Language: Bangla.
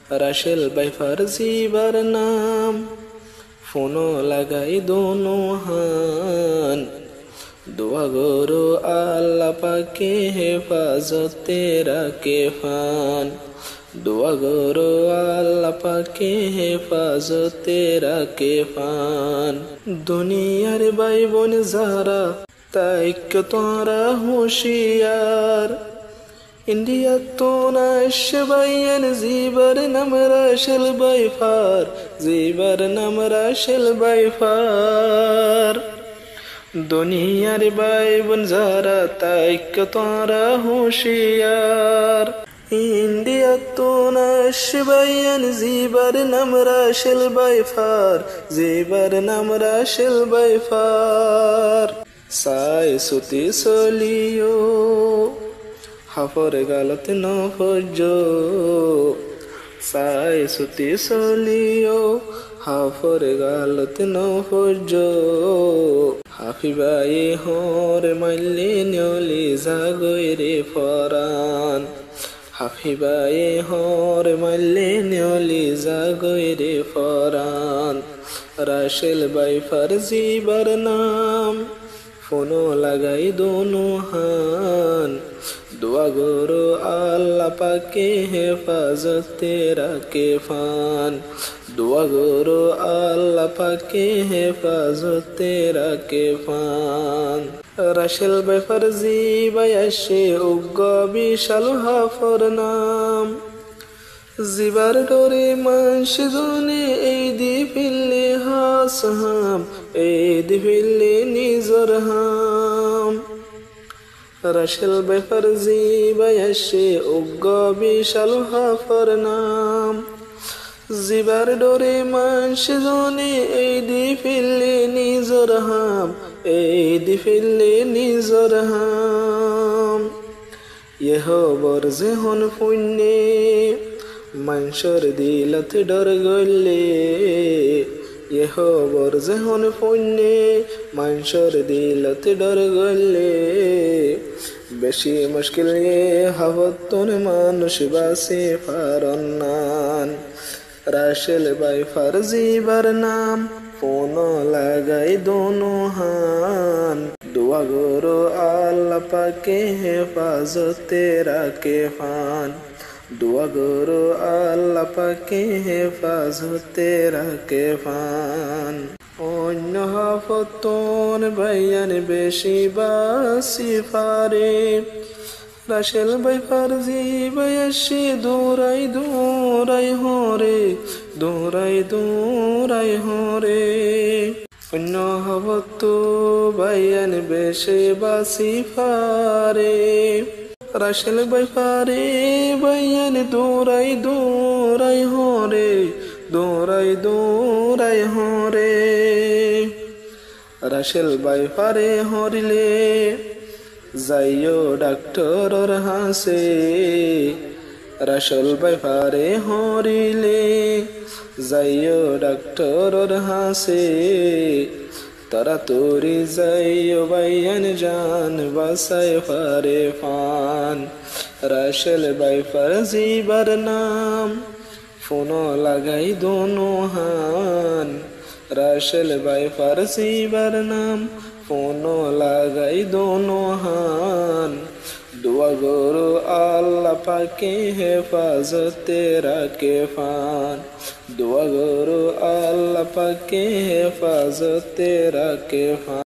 রাসেল ভাই ফারজিবার নাম, ফোনো লাগাই দোনো হান। দোয়া গরো আল্লাহ পাকে হেফাজতে রাখে ফান। দোয়া গরো আল্লাহ পাকে হেফাজতে রাখে ফান। দুনিয়ার ভাই বোন যারা তাইক্য তোরা হুঁশিয়ার। ইন্ডিয়া তো নাশবাইন জিবার নাম রাসেল ভাই ফার, জিবার নাম রাসেল ভাই ফার। দুনিয়ার ভাই বোন যারা তাইক্য তোরা হুঁশিয়ার। ইন্ডিয়া তো নাশবাইন জিবার নাম রাসেল ভাই ফার, জিবার নাম রাসেল ভাই ফার। সাই সুতি সলিও হাফর গালত নফজ, সাই সুতি সলিও হাফর গালত নফজ। হাফিবাই হর মাল্লি নিয়লি জাগরে ফরান। হাফিবাই হর মাল্লি নিয়লি জাগরে ফরান। রাসেল ভাই ফারজিবার নাম, ফোনো লাগাই দোনো হান। দোয়া গরো আল্লাহ পাকে হেফাজতে রাখে ফান। দোয়া গরো আল্লাহ পাকে হেফাজতে রাখে ফান। রাসেল ভাই ফারজি ভাই আসে উগ্র বিশাল হাফর নাম। জিবার ডোরে মানসিদনে এই দি ফিল্লে হাস হাম, এই দি ফিল্লে নিজর হাম। রাসেল ভাই ফারজি ভাই আসে উগ্র বিশাল হাফর নাম। জিবার ডোরে মানসিদনে এই দি ফিল্লে নিজর হাম, এই দি ফিল্লে নিজর হাম। ইহ বরজে হন পুণ্যে মানসর দিলত ডর গলে। ইহ বরজে হন পুণ্যে মানসর দিলত ডর গলে। বেশি মুশকিল হাবতন মানুষ বাসে ফারন্নান। রাসেল ভাই ফারজিবার নাম, ফোনো লাগাই দোনো হান। দোয়া গরো আল্লাহ পাকে হেফাজতে রাখে ফান। দোয়া গরো আল্লাহ পাকে হেফাজতে রাখে ফান। অন্য হাফতন ভাইয়ান বেশি বাসি ফারে। রাসেল ভাই ফারজি ভাই আসে দৌড়াই দৌড়াই হরে, দৌড়াই দৌড়াই হরে। অন্য হবত ভাইয়ান বেশি বাসি ফারে। রাসেল ভাই ফারে ভাইয়ান দৌড়াই দৌড়াই হরে, দৌড়াই দৌড়াই হরে। রাসেল ভাই ফারে হরিলে যাইও ডাক্তরর হাসে। রাসেল ভাই ফারে হরিলে যাইও ডাক্তরর হাসে। তারা তোরি যাইও ভাইয়ান জান বাসায় ফারে ফান। রাসেল ভাই ফারজিবার নাম, ফোনো লাগাই দোনো হান। রাসেল ভাই ফারজিবার নাম, ফোনো লাগাই দোনো হান। দোয়া গরো আল্লাহ পাকে হেফাজতে রাখে ফান। দোয়া গরো আল্লাহ পাকে হেফাজতে রাখে ফান।